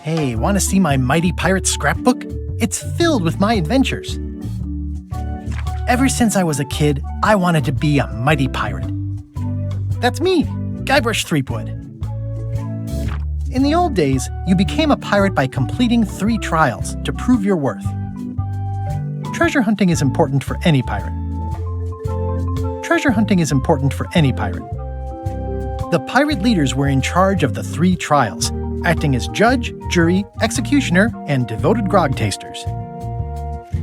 Hey, want to see my mighty pirate scrapbook? It's filled with my adventures. Ever since I was a kid, I wanted to be a mighty pirate. That's me, Guybrush Threepwood. In the old days, you became a pirate by completing 3 trials to prove your worth. Treasure hunting is important for any pirate. Treasure hunting is important for any pirate. The pirate leaders were in charge of the 3 trials, acting as judge, jury, executioner, and devoted grog tasters.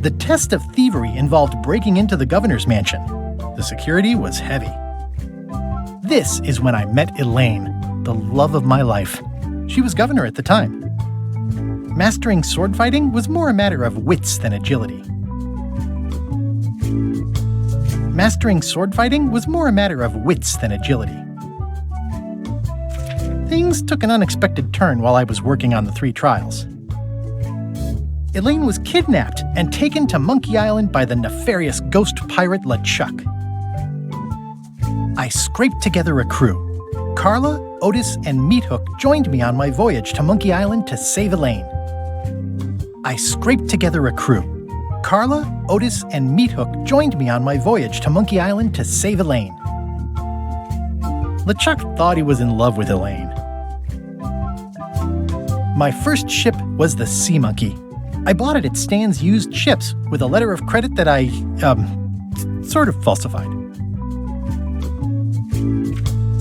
The test of thievery involved breaking into the governor's mansion. The security was heavy. This is when I met Elaine, the love of my life. She was governor at the time. Mastering sword fighting was more a matter of wits than agility. Mastering sword fighting was more a matter of wits than agility. Things took an unexpected turn while I was working on the 3 trials. Elaine was kidnapped and taken to Monkey Island by the nefarious ghost pirate LeChuck. I scraped together a crew. Carla, Otis, and Meathook joined me on my voyage to Monkey Island to save Elaine. I scraped together a crew. Carla, Otis, and Meathook joined me on my voyage to Monkey Island to save Elaine. LeChuck thought he was in love with Elaine. My first ship was the Sea Monkey. I bought it at Stan's used ships with a letter of credit that I, sort of falsified.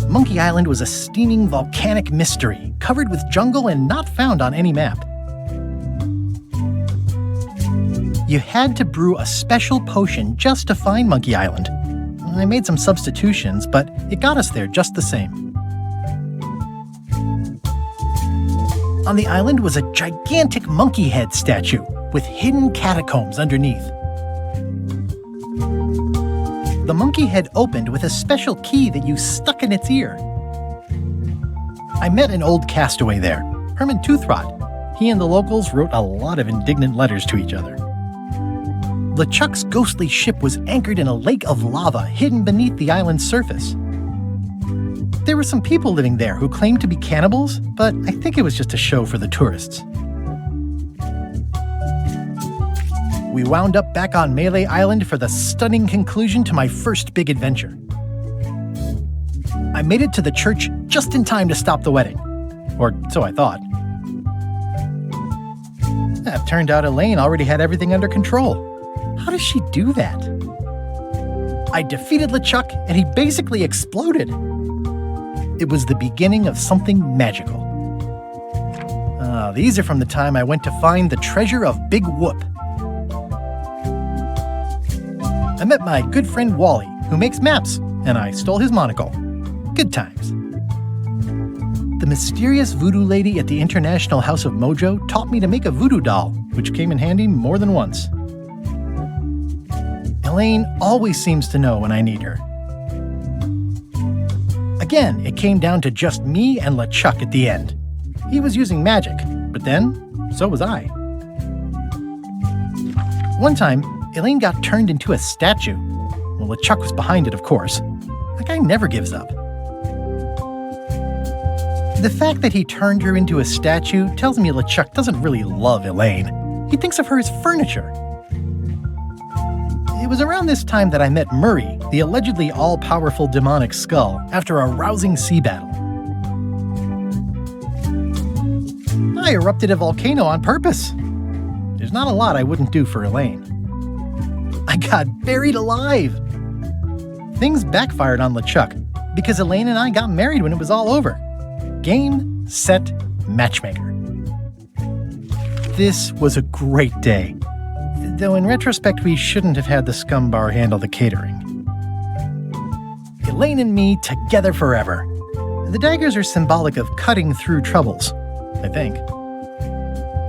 Monkey Island was a steaming volcanic mystery, covered with jungle and not found on any map. You had to brew a special potion just to find Monkey Island. I made some substitutions, but it got us there just the same. On the island was a gigantic monkey head statue with hidden catacombs underneath. The monkey head opened with a special key that you stuck in its ear. I met an old castaway there, Herman Toothrot. He and the locals wrote a lot of indignant letters to each other. LeChuck's ghostly ship was anchored in a lake of lava hidden beneath the island's surface. There were some people living there who claimed to be cannibals, but I think it was just a show for the tourists. We wound up back on Melee Island for the stunning conclusion to my first big adventure. I made it to the church just in time to stop the wedding. Or so I thought. It turned out Elaine already had everything under control. How does she do that? I defeated LeChuck and he basically exploded. It was the beginning of something magical. These are from the time I went to find the treasure of Big Whoop. I met my good friend Wally, who makes maps, and I stole his monocle. Good times. The mysterious voodoo lady at the International House of Mojo taught me to make a voodoo doll, which came in handy more than once. Elaine always seems to know when I need her. Again, it came down to just me and LeChuck at the end. He was using magic, but then, so was I. One time, Elaine got turned into a statue. Well, LeChuck was behind it, of course. That guy never gives up. The fact that he turned her into a statue tells me LeChuck doesn't really love Elaine. He thinks of her as furniture. It was around this time that I met Memorie, the allegedly all-powerful demonic skull, after a rousing sea battle. I erupted a volcano on purpose. There's not a lot I wouldn't do for Elaine. I got buried alive. Things backfired on LeChuck because Elaine and I got married when it was all over. Game, set, matchmaker. This was a great day. Though in retrospect, we shouldn't have had the scum bar handle the catering. Elaine and me together forever. The daggers are symbolic of cutting through troubles, I think.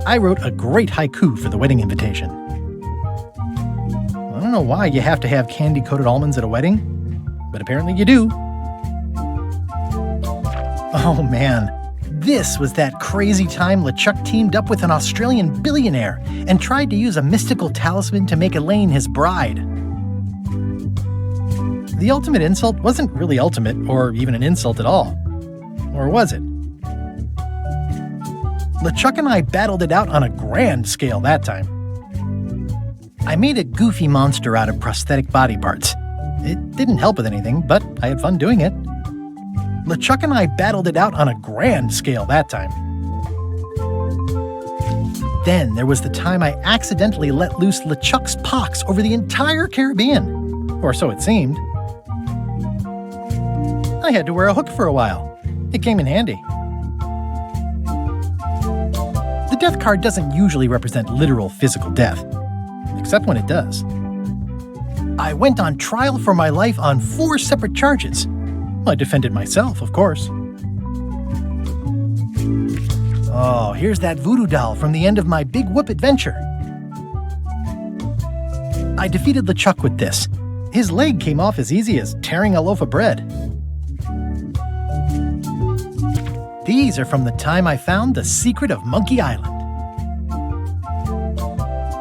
I wrote a great haiku for the wedding invitation. I don't know why you have to have candy-coated almonds at a wedding, but apparently you do. Oh man. This was that crazy time LeChuck teamed up with an Australian billionaire and tried to use a mystical talisman to make Elaine his bride. The ultimate insult wasn't really ultimate or even an insult at all. Or was it? LeChuck and I battled it out on a grand scale that time. I made a goofy monster out of prosthetic body parts. It didn't help with anything, but I had fun doing it. LeChuck and I battled it out on a grand scale that time. Then there was the time I accidentally let loose LeChuck's pox over the entire Caribbean. Or so it seemed. I had to wear a hook for a while. It came in handy. The death card doesn't usually represent literal physical death, except when it does. I went on trial for my life on 4 separate charges. I defended myself, of course. Oh, here's that voodoo doll from the end of my Big Whoop adventure. I defeated LeChuck with this. His leg came off as easy as tearing a loaf of bread. These are from the time I found the secret of Monkey Island.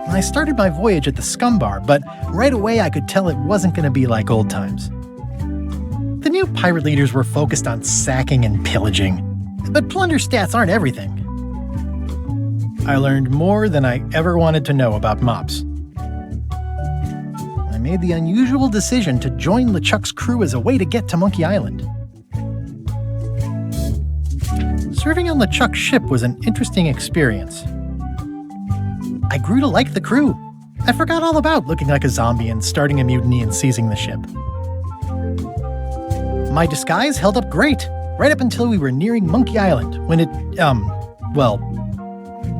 I started my voyage at the Scum Bar, but right away I could tell it wasn't going to be like old times. The new pirate leaders were focused on sacking and pillaging, but plunder stats aren't everything. I learned more than I ever wanted to know about mops. I made the unusual decision to join LeChuck's crew as a way to get to Monkey Island. Serving on LeChuck's ship was an interesting experience. I grew to like the crew. I forgot all about looking like a zombie and starting a mutiny and seizing the ship. My disguise held up great, right up until we were nearing Monkey Island, when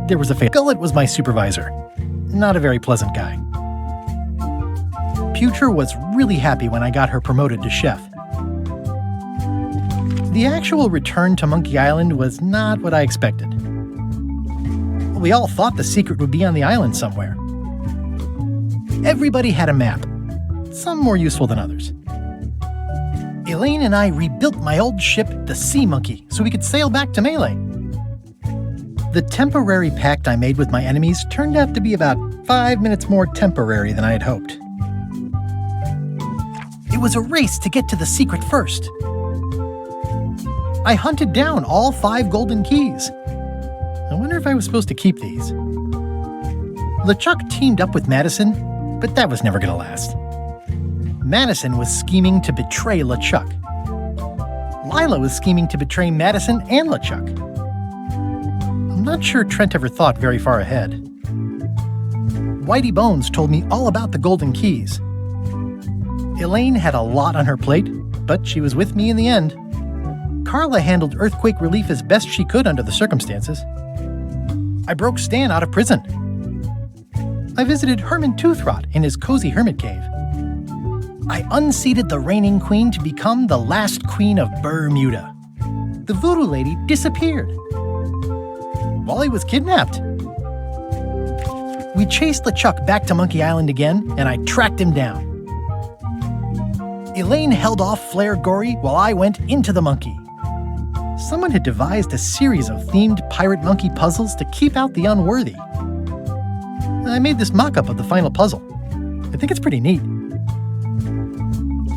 there was a fail. Gullet was my supervisor. Not a very pleasant guy. Pucher was really happy when I got her promoted to chef. The actual return to Monkey Island was not what I expected. We all thought the secret would be on the island somewhere. Everybody had a map, some more useful than others. Elaine and I rebuilt my old ship, the Sea Monkey, so we could sail back to Melee. The temporary pact I made with my enemies turned out to be about 5 minutes more temporary than I had hoped. It was a race to get to the secret first. I hunted down all 5 golden keys. I wonder if I was supposed to keep these. LeChuck teamed up with Madison, but that was never going to last. Madison was scheming to betray LeChuck. Lila was scheming to betray Madison and LeChuck. I'm not sure Trent ever thought very far ahead. Whitey Bones told me all about the golden keys. Elaine had a lot on her plate, but she was with me in the end. Carla handled earthquake relief as best she could under the circumstances. I broke Stan out of prison. I visited Herman Toothrot in his cozy hermit cave. I unseated the reigning queen to become the last queen of Bermuda. The voodoo lady disappeared. Wally was kidnapped. We chased LeChuck back to Monkey Island again, and I tracked him down. Elaine held off Flare Gory while I went into the monkey. Someone had devised a series of themed pirate monkey puzzles to keep out the unworthy. I made this mock-up of the final puzzle. I think it's pretty neat.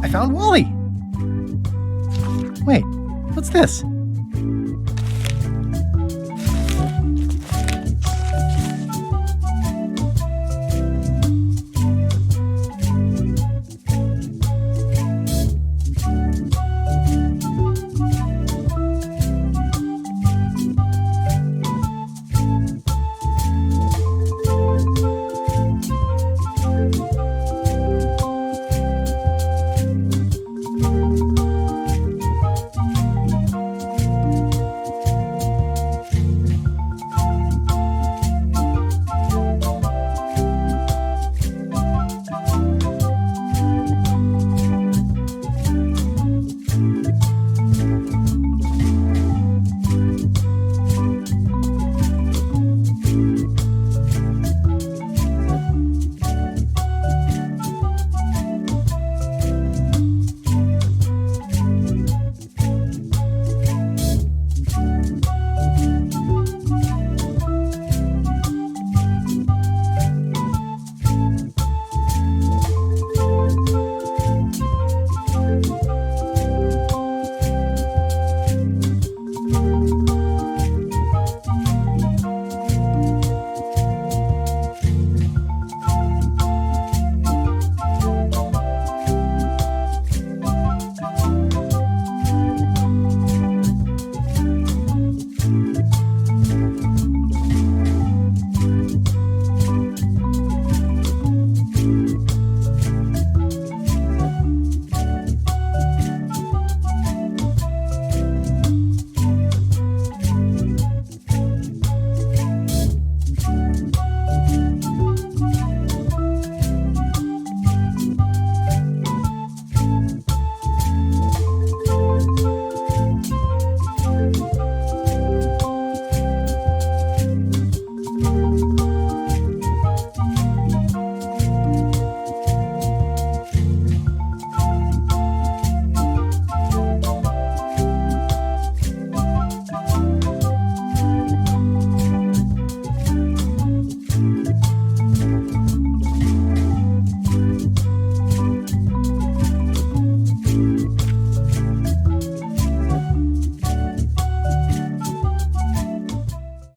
I found Wally! Wait, what's this?